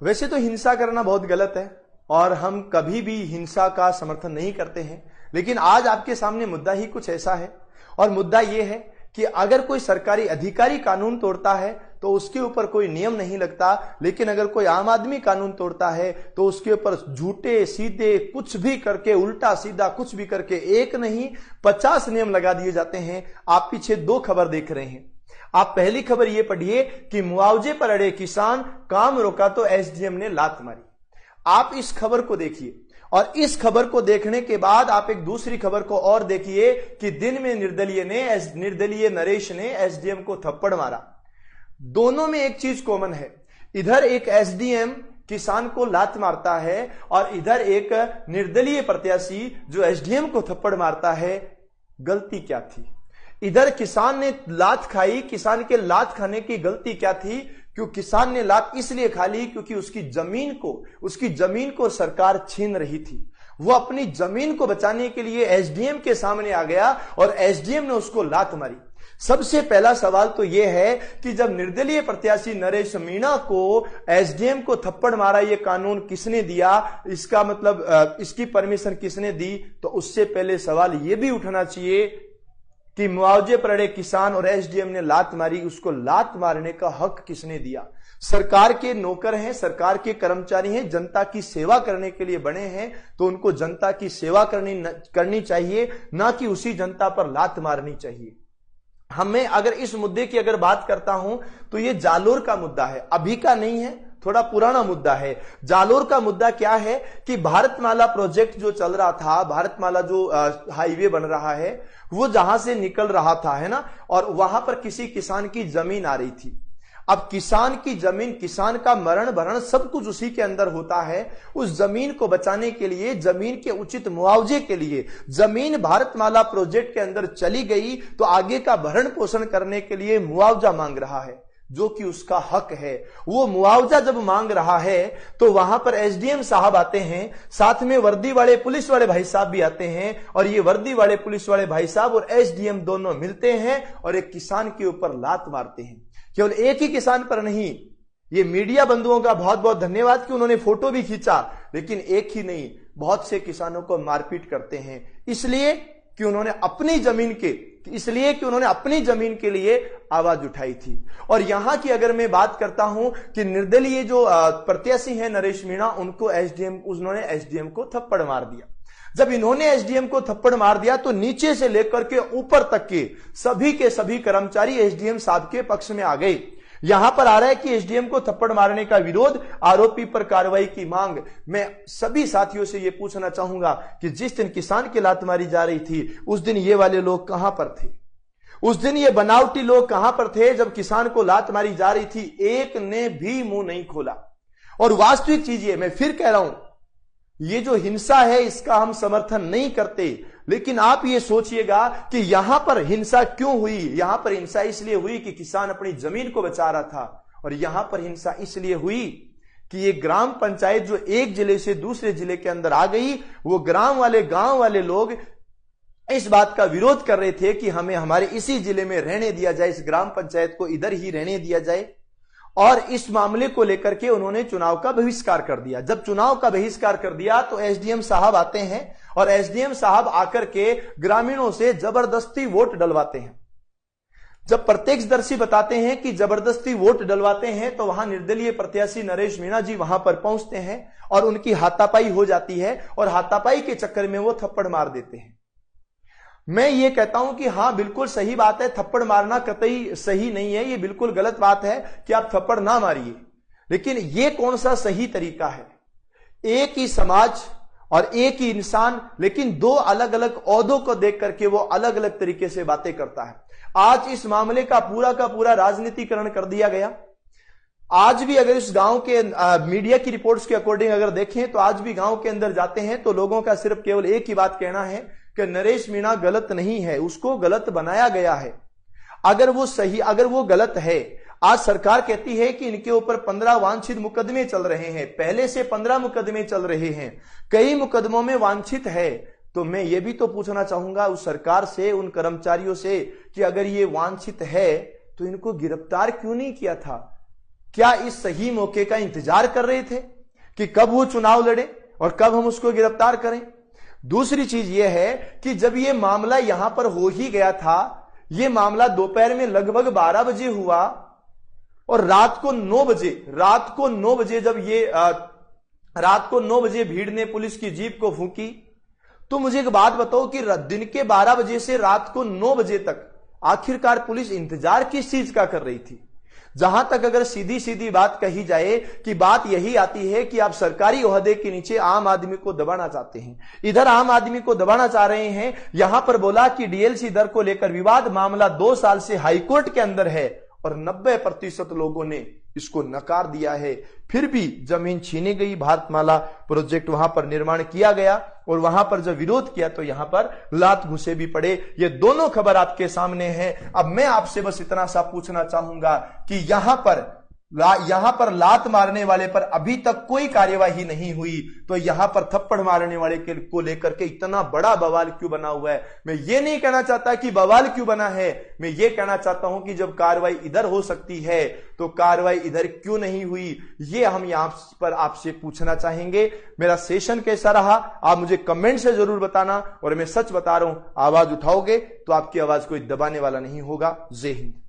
वैसे तो हिंसा करना बहुत गलत है और हम कभी भी हिंसा का समर्थन नहीं करते हैं, लेकिन आज आपके सामने मुद्दा ही कुछ ऐसा है। और मुद्दा यह है कि अगर कोई सरकारी अधिकारी कानून तोड़ता है तो उसके ऊपर कोई नियम नहीं लगता, लेकिन अगर कोई आम आदमी कानून तोड़ता है तो उसके ऊपर झूठे सीधे कुछ भी करके, उल्टा सीधा कुछ भी करके, एक नहीं 50 नियम लगा दिए जाते हैं। आप पीछे 2 खबर देख रहे हैं। आप पहली खबर यह पढ़िए कि मुआवजे पर अड़े किसान, काम रोका तो एसडीएम ने लात मारी। आप इस खबर को देखिए और इस खबर को देखने के बाद आप एक दूसरी खबर को और देखिए कि दिन में निर्दलीय नरेश ने एसडीएम को थप्पड़ मारा। दोनों में एक चीज कॉमन है, इधर एक एसडीएम किसान को लात मारता है और इधर एक निर्दलीय प्रत्याशी जो एसडीएम को थप्पड़ मारता है। गलती क्या थी? इधर किसान ने लात खाई, किसान के लात खाने की गलती क्या थी? क्यों किसान ने लात इसलिए खा ली क्योंकि उसकी जमीन को सरकार छीन रही थी। वो अपनी जमीन को बचाने के लिए एसडीएम के सामने आ गया और एसडीएम ने उसको लात मारी। सबसे पहला सवाल तो यह है कि जब निर्दलीय प्रत्याशी नरेश मीणा को एसडीएम को थप्पड़ मारा, यह कानून किसने दिया? इसका मतलब इसकी परमिशन किसने दी? तो उससे पहले सवाल यह भी उठना चाहिए कि मुआवजे पर अड़े किसान और एसडीएम ने लात मारी, उसको लात मारने का हक किसने दिया? सरकार के नौकर हैं, सरकार के कर्मचारी हैं, जनता की सेवा करने के लिए बने हैं, तो उनको जनता की सेवा करनी चाहिए, ना कि उसी जनता पर लात मारनी चाहिए। हमें अगर इस मुद्दे की अगर बात करता हूं तो ये जालोर का मुद्दा है, अभी का नहीं है, थोड़ा पुराना मुद्दा है। जालोर का मुद्दा क्या है कि भारतमाला प्रोजेक्ट जो चल रहा था, भारतमाला जो हाईवे बन रहा है, वो जहां से निकल रहा था, है ना, और वहां पर किसी किसान की जमीन आ रही थी। अब किसान की जमीन, किसान का मरण भरण सब कुछ उसी के अंदर होता है। उस जमीन को बचाने के लिए, जमीन के उचित मुआवजे के लिए, जमीन भारतमाला प्रोजेक्ट के अंदर चली गई तो आगे का भरण पोषण करने के लिए मुआवजा मांग रहा है, जो कि उसका हक है। वो मुआवजा जब मांग रहा है तो वहां पर एसडीएम साहब आते हैं, साथ में वर्दी वाले पुलिस वाले भाई साहब भी आते हैं, और ये वर्दी वाले पुलिस वाले भाई साहब और एसडीएम दोनों मिलते हैं और एक किसान के ऊपर लात मारते हैं। केवल एक ही किसान पर नहीं, ये मीडिया बंधुओं का बहुत बहुत धन्यवाद कि उन्होंने फोटो भी खींचा, लेकिन एक ही नहीं, बहुत से किसानों को मारपीट करते हैं इसलिए कि उन्होंने अपनी जमीन के लिए आवाज उठाई थी। और यहां की अगर मैं बात करता हूं कि निर्दलीय जो प्रत्याशी हैं नरेश मीणा, उन्होंने एसडीएम को थप्पड़ मार दिया। जब इन्होंने एसडीएम को थप्पड़ मार दिया तो नीचे से लेकर के ऊपर तक के सभी कर्मचारी एसडीएम साहब के पक्ष में आ गए। यहां पर आ रहा है कि एसडीएम को थप्पड़ मारने का विरोध, आरोपी पर कार्रवाई की मांग। मैं सभी साथियों से यह पूछना चाहूंगा कि जिस दिन किसान की लात मारी जा रही थी, उस दिन ये वाले लोग कहां पर थे? उस दिन ये बनावटी लोग कहां पर थे? जब किसान को लात मारी जा रही थी, एक ने भी मुंह नहीं खोला। और वास्तविक चीज ये, मैं फिर कह रहा हूं, ये जो हिंसा है इसका हम समर्थन नहीं करते, लेकिन आप ये सोचिएगा कि यहां पर हिंसा क्यों हुई? यहां पर हिंसा इसलिए हुई कि किसान अपनी जमीन को बचा रहा था, और यहां पर हिंसा इसलिए हुई कि ये ग्राम पंचायत जो एक जिले से दूसरे जिले के अंदर आ गई, वो गांव वाले लोग इस बात का विरोध कर रहे थे कि हमें हमारे इसी जिले में रहने दिया जाए, इस ग्राम पंचायत को इधर ही रहने दिया जाए। और इस मामले को लेकर के उन्होंने चुनाव का बहिष्कार कर दिया। जब चुनाव का बहिष्कार कर दिया तो एसडीएम साहब आते हैं और एसडीएम साहब आकर के ग्रामीणों से जबरदस्ती वोट डलवाते हैं। जब प्रत्यक्षदर्शी बताते हैं कि जबरदस्ती वोट डलवाते हैं, तो वहां निर्दलीय प्रत्याशी नरेश मीणा जी वहां पर पहुंचते हैं और उनकी हाथापाई हो जाती है, और हाथापाई के चक्कर में वो थप्पड़ मार देते हैं। मैं ये कहता हूं कि हां, बिल्कुल सही बात है, थप्पड़ मारना कतई सही नहीं है, ये बिल्कुल गलत बात है कि आप थप्पड़ ना मारिए, लेकिन ये कौन सा सही तरीका है? एक ही समाज और एक ही इंसान, लेकिन दो अलग अलग ओहदों को देख करके वो अलग अलग तरीके से बातें करता है। आज इस मामले का पूरा राजनीतिकरण कर दिया गया। आज भी अगर इस गांव के मीडिया की रिपोर्ट्स के अकॉर्डिंग अगर देखें तो आज भी गांव के अंदर जाते हैं तो लोगों का सिर्फ केवल एक ही बात कहना है कि नरेश मीणा गलत नहीं है, उसको गलत बनाया गया है। अगर वो गलत है, आज सरकार कहती है कि इनके ऊपर 15 वांछित मुकदमे चल रहे हैं, पहले से 15 मुकदमे चल रहे हैं, कई मुकदमों में वांछित है। तो मैं ये भी तो पूछना चाहूंगा उस सरकार से, उन कर्मचारियों से, कि अगर ये वांछित है तो इनको गिरफ्तार क्यों नहीं किया था? क्या इस सही मौके का इंतजार कर रहे थे कि कब वो चुनाव लड़े और कब हम उसको गिरफ्तार करें? दूसरी चीज यह है कि जब यह मामला यहां पर हो ही गया था, यह मामला दोपहर में लगभग 12 बजे हुआ और रात को 9 बजे जब रात को 9 बजे भीड़ ने पुलिस की जीप को फूंकी, तो मुझे एक बात बताओ कि दिन के 12 बजे से रात को 9 बजे तक आखिरकार पुलिस इंतजार किस चीज का कर रही थी? जहां तक अगर सीधी सीधी बात कही जाए कि बात यही आती है कि आप सरकारी ओहदे के नीचे आम आदमी को दबाना चाहते हैं, इधर आम आदमी को दबाना चाह रहे हैं। यहां पर बोला कि डीएलसी दर को लेकर विवाद मामला 2 साल से हाईकोर्ट के अंदर है और 90% लोगों ने इसको नकार दिया है। फिर भी जमीन छीनी गई, भारतमाला प्रोजेक्ट वहां पर निर्माण किया गया और वहां पर जब विरोध किया तो यहां पर लात घुसे भी पड़े। ये दोनों खबर आपके सामने है। अब मैं आपसे बस इतना सा पूछना चाहूंगा कि यहां पर लात मारने वाले पर अभी तक कोई कार्यवाही नहीं हुई, तो यहां पर थप्पड़ मारने वाले को लेकर के इतना बड़ा बवाल क्यों बना हुआ है? मैं ये नहीं कहना चाहता कि बवाल क्यों बना है, मैं ये कहना चाहता हूं कि जब कार्रवाई इधर हो सकती है तो कार्रवाई इधर क्यों नहीं हुई, ये हम यहां पर आपसे पूछना चाहेंगे। मेरा सेशन कैसा रहा आप मुझे कमेंट से जरूर बताना, और मैं सच बता रहा हूं, आवाज उठाओगे तो आपकी आवाज कोई दबाने वाला नहीं होगा। जय हिंद।